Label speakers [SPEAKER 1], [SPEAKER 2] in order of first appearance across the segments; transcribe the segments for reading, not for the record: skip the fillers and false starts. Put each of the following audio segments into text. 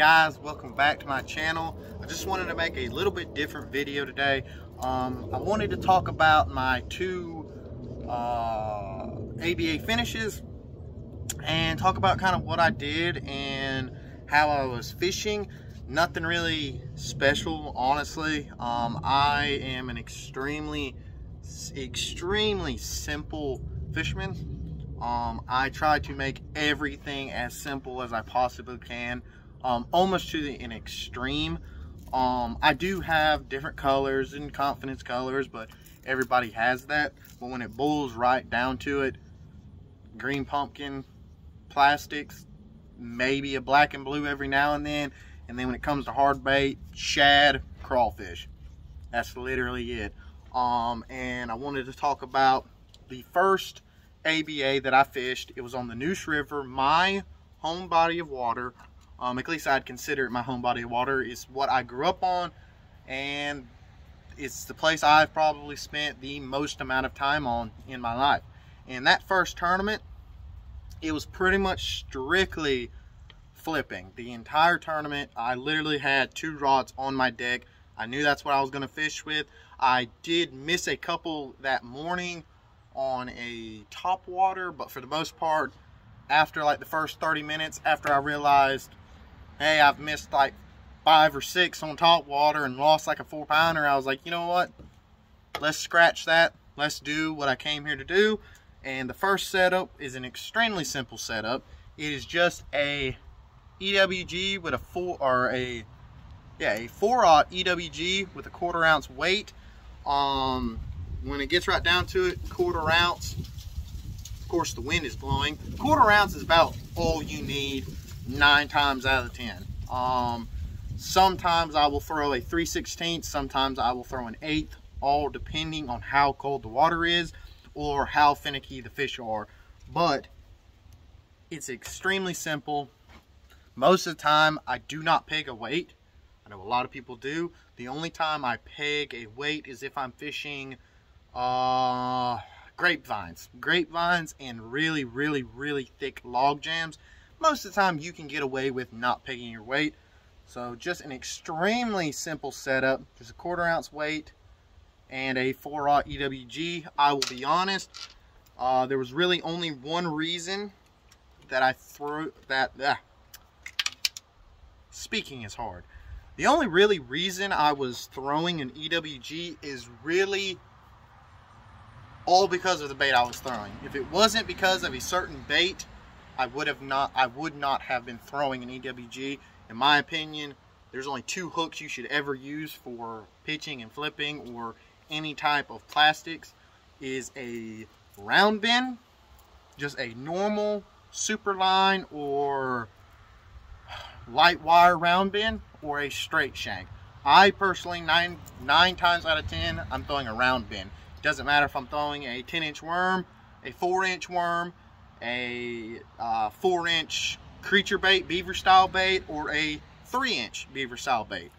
[SPEAKER 1] guys, welcome back to my channel. I just wanted to make a little bit different video today. I wanted to talk about my two ABA finishes and talk about kind of what I did and how I was fishing. Nothing really special, honestly. I am an extremely simple fisherman. I try to make everything as simple as I possibly can, almost to an extreme. I do have different colors and confidence colors, but everybody has that. But when it boils right down to it, green pumpkin, plastics, maybe a black and blue every now and then when it comes to hard bait, shad, crawfish. That's literally it. And I wanted to talk about the first ABA that I fished. It was on the Neuse River, my home body of water. At least I'd consider it my home body of water. It's what I grew up on, and it's the place I've probably spent the most amount of time on in my life. And that first tournament, it was pretty much strictly flipping. The entire tournament, I literally had 2 rods on my deck. I knew that's what I was going to fish with. I did miss a couple that morning on a top water, but for the most part, after like the first 30 minutes, after I realized, hey, I've missed like 5 or 6 on top water and lost like a 4-pounder, I was like, you know what, let's scratch that. Let's do what I came here to do. And the first setup is an extremely simple setup. It is just a EWG with a 4-aught EWG with a 1/4 ounce weight. When it gets right down to it, 1/4 ounce. Of course, the wind is blowing. 1/4 ounce is about all you need 9 times out of 10. Sometimes I will throw a 3/16, sometimes I will throw an 1/8, all depending on how cold the water is or how finicky the fish are. But it's extremely simple. Most of the time, I do not peg a weight. I know a lot of people do. The only time I peg a weight is if I'm fishing grapevines and really thick log jams. Most of the time you can get away with not pegging your weight. So just an extremely simple setup, just a 1/4 ounce weight and a 4-aught EWG. I will be honest, there was really only one reason that I threw that. Speaking is hard. The only really reason I was throwing an EWG is really all because of the bait I was throwing. If it wasn't because of a certain bait, I would not have been throwing an EWG. In my opinion, there's only 2 hooks you should ever use for pitching and flipping or any type of plastics. Is a round bin, just a normal super line or light wire round bin, or a straight shank. I personally, 9 times out of 10, I'm throwing a round bin. It doesn't matter if I'm throwing a 10-inch worm, a 4-inch worm, a 4-inch creature bait, beaver style bait, or a 3-inch beaver style bait.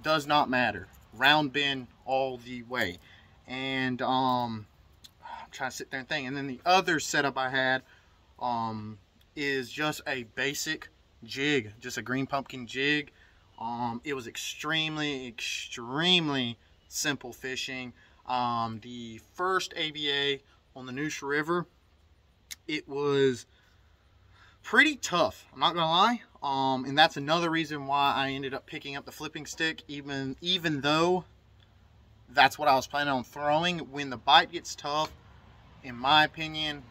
[SPEAKER 1] Does not matter. Round bin all the way. And I'm trying to sit there and think. And then the other setup I had is just a basic jig, just a green pumpkin jig. It was extremely simple fishing. The first ABA on the Neuse River, it was pretty tough, I'm not gonna lie. And that's another reason why I ended up picking up the flipping stick, even though that's what I was planning on throwing. When the bite gets tough, in my opinion,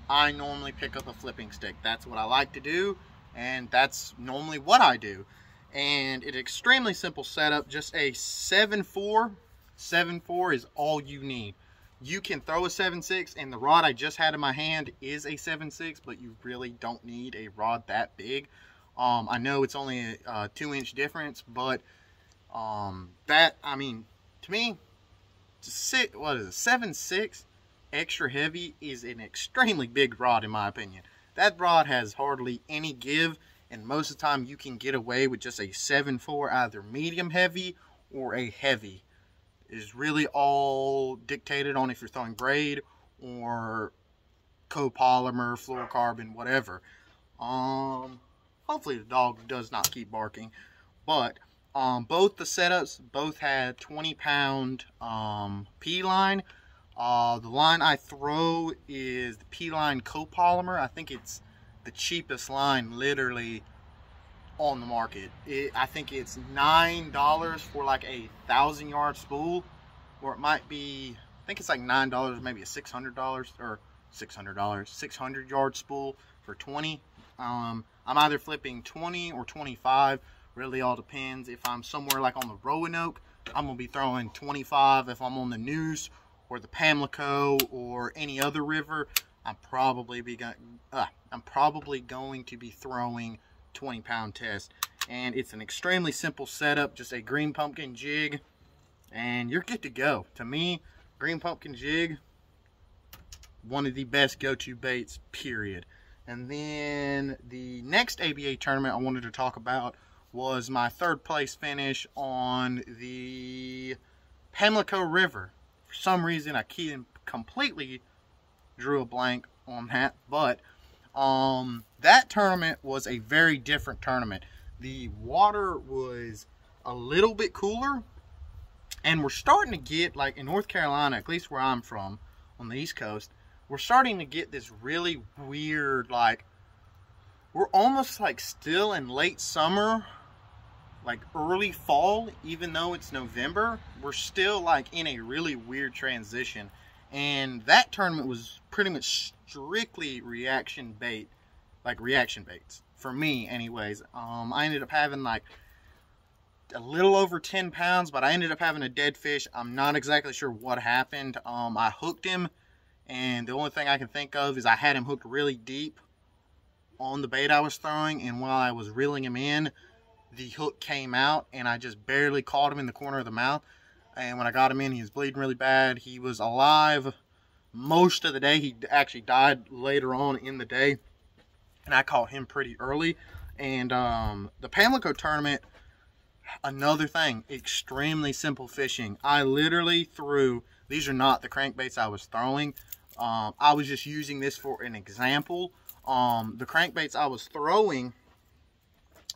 [SPEAKER 1] I normally pick up a flipping stick. That's what I like to do, and that's normally what I do. And it's extremely simple setup, just a 7/4. 7/4 is all you need. You can throw a 7/6, and the rod I just had in my hand is a 7/6, but you really don't need a rod that big. I know it's only a 2-inch difference, but I mean, to me, what is it, 7/6 extra heavy is an extremely big rod in my opinion. That rod has hardly any give, and most of the time you can get away with just a 7/4, either medium heavy or a heavy. Is really all dictated on if you're throwing braid or copolymer, fluorocarbon, whatever. Hopefully the dog does not keep barking. But both the setups both had 20-pound P-line. The line I throw is the P-line copolymer. I think it's the cheapest line literally on the market. I think it's $9 for like a 1,000-yard spool, or it might be, I think it's like $9, maybe a $600 or $600, 600-yard spool for 20. I'm either flipping 20 or 25. Really all depends. If I'm somewhere like on the Roanoke, I'm gonna be throwing 25. If I'm on the Neuse or the Pamlico or any other river, I'm probably going to be throwing 20-pound test. And it's an extremely simple setup, just a green pumpkin jig, and you're good to go. To me, green pumpkin jig, one of the best go-to baits, period. And then the next ABA tournament I wanted to talk about was my 3rd place finish on the Pamlico River. For some reason, I completely drew a blank on that, but that tournament was a very different tournament. The water was a little bit cooler, and we're starting to get, like in North Carolina, at least where I'm from, on the East Coast, we're starting to get this really weird, like, we're almost like still in late summer, like early fall, even though it's November. We're still like in a really weird transition. And that tournament was pretty much strictly reaction bait, like reaction baits, for me anyways. I ended up having like a little over 10 pounds, but I ended up having a dead fish. I'm not exactly sure what happened. I hooked him, and the only thing I can think of is I had him hooked really deep on the bait I was throwing, and while I was reeling him in, the hook came out, and I just barely caught him in the corner of the mouth. And when I got him in, he was bleeding really bad. He was alive most of the day. He actually died later on in the day, and I caught him pretty early. And the Pamlico tournament, another thing, extremely simple fishing. I literally threw, these are not the crankbaits I was throwing. I was just using this for an example. The crankbaits I was throwing,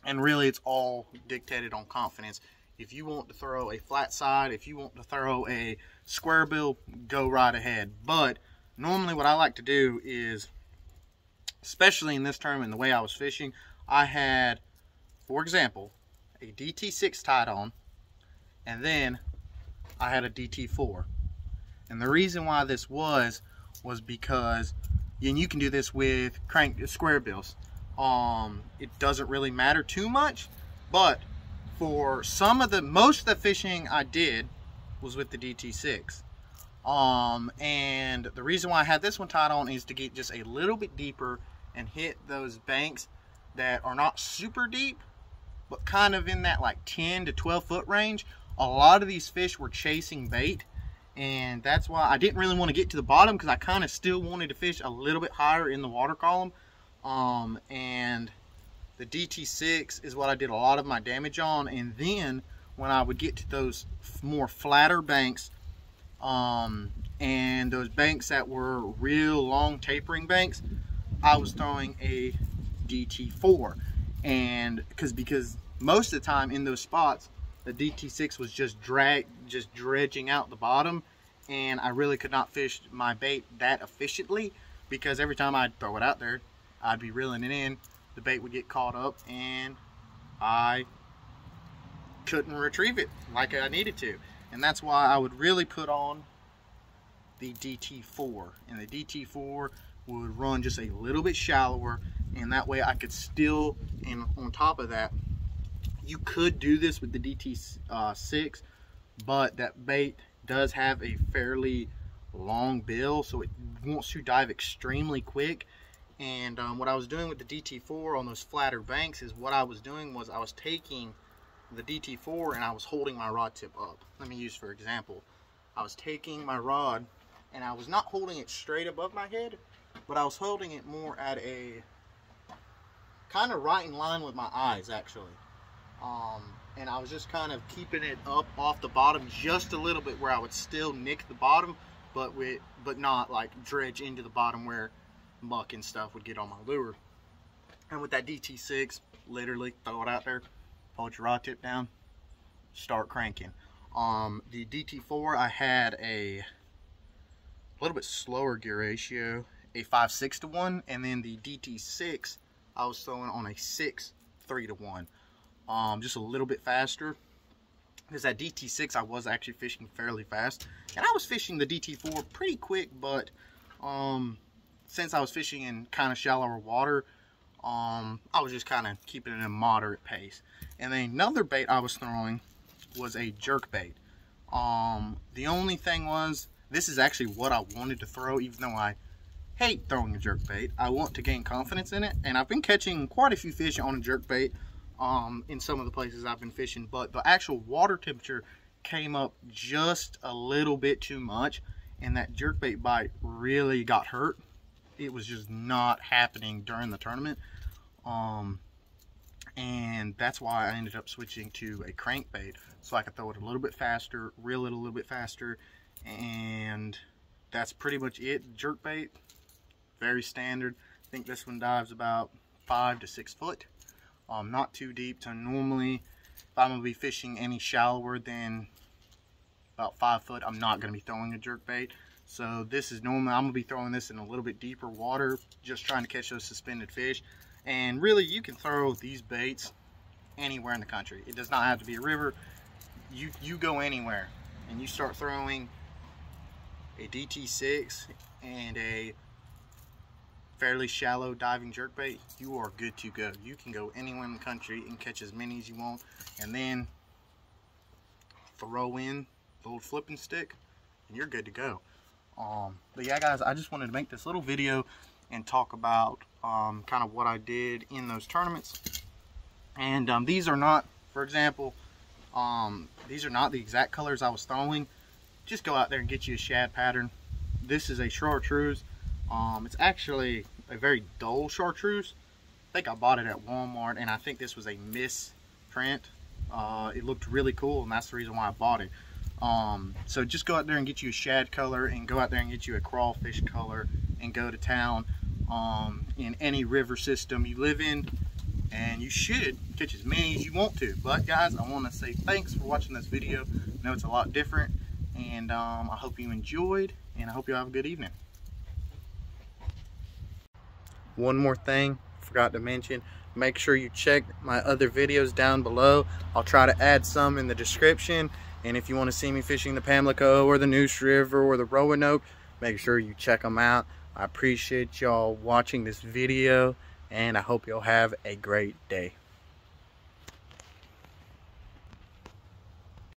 [SPEAKER 1] and really it's all dictated on confidence. If you want to throw a flat side, if you want to throw a square bill, go right ahead. But normally what I like to do is, especially in this tournament, the way I was fishing, I had, for example, a DT6 tied on, and then I had a DT4. And the reason why this was because, and you can do this with square bills. It doesn't really matter too much, but for most of the fishing I did was with the DT6. And the reason why I had this one tied on is to get just a little bit deeper and hit those banks that are not super deep, but kind of in that like 10 to 12 foot range. A lot of these fish were chasing bait, and that's why I didn't really want to get to the bottom, because I kind of still wanted to fish a little bit higher in the water column. And the DT6 is what I did a lot of my damage on. And then when I would get to those more flatter banks, and those banks that were real long tapering banks, I was throwing a DT4. And because most of the time in those spots, the DT6 was just dredging out the bottom, and I really could not fish my bait that efficiently, because every time I'd throw it out there, I'd be reeling it in, the bait would get caught up, and I couldn't retrieve it like I needed to. And that's why I would really put on the DT4, and the DT4 would run just a little bit shallower, and that way I could still, and on top of that, you could do this with the DT6, but that bait does have a fairly long bill, so it wants to dive extremely quick. And what I was doing with the DT4 on those flatter banks is, what I was doing was I was taking the DT4 and I was holding my rod tip up. Let me use for example. I was taking my rod and I was not holding it straight above my head, but I was holding it more at a kind of right in line with my eyes, actually. And I was just kind of keeping it up off the bottom just a little bit, where I would still nick the bottom, but not like dredge into the bottom where muck and stuff would get on my lure. And with that DT6, literally throw it out there, hold your rod tip down, start cranking. The DT4, I had a little bit slower gear ratio, a 5/6 to 1, and then the DT6 I was throwing on a 6/3 to 1, just a little bit faster. Because that DT6 I was actually fishing fairly fast, and I was fishing the DT4 pretty quick, but since I was fishing in kind of shallower water, I was just kind of keeping it at a moderate pace. And then another bait I was throwing was a jerk bait. The only thing was, this is actually what I wanted to throw, even though I hate throwing a jerk bait. I want to gain confidence in it, and I've been catching quite a few fish on a jerk bait in some of the places I've been fishing, but the actual water temperature came up just a little bit too much, and that jerk bait bite really got hurt. It was just not happening during the tournament, and that's why I ended up switching to a crankbait, so I could throw it a little bit faster, reel it a little bit faster, and that's pretty much it. Jerk bait, very standard. I think this one dives about 5 to 6 foot, not too deep. So normally, if I'm gonna be fishing any shallower than about 5 foot, I'm not gonna be throwing a jerk bait. So this is normally, I'm gonna be throwing this in a little bit deeper water, just trying to catch those suspended fish. And really, you can throw these baits anywhere in the country. It does not have to be a river. You go anywhere and you start throwing a DT6 and a fairly shallow diving jerkbait, you are good to go. You can go anywhere in the country and catch as many as you want, and then throw in the old flipping stick and you're good to go. But yeah, guys, I just wanted to make this little video and talk about kind of what I did in those tournaments. And these are not, for example, these are not the exact colors I was throwing. Just go out there and get you a shad pattern. This is a chartreuse. It's actually a very dull chartreuse. I think I bought it at Walmart, and I think this was a misprint. It looked really cool, and that's the reason why I bought it. So just go out there and get you a shad color, and go out there and get you a crawfish color, and go to town in any river system you live in, and you should catch as many as you want to. But guys, I want to say thanks for watching this video. I know it's a lot different, and I hope you enjoyed, and I hope you have a good evening. One more thing I forgot to mention, make sure you check my other videos down below. I'll try to add some in the description, and if you want to see me fishing the Pamlico or the Neuse River or the Roanoke, make sure you check them out. I appreciate y'all watching this video, and I hope y'all have a great day.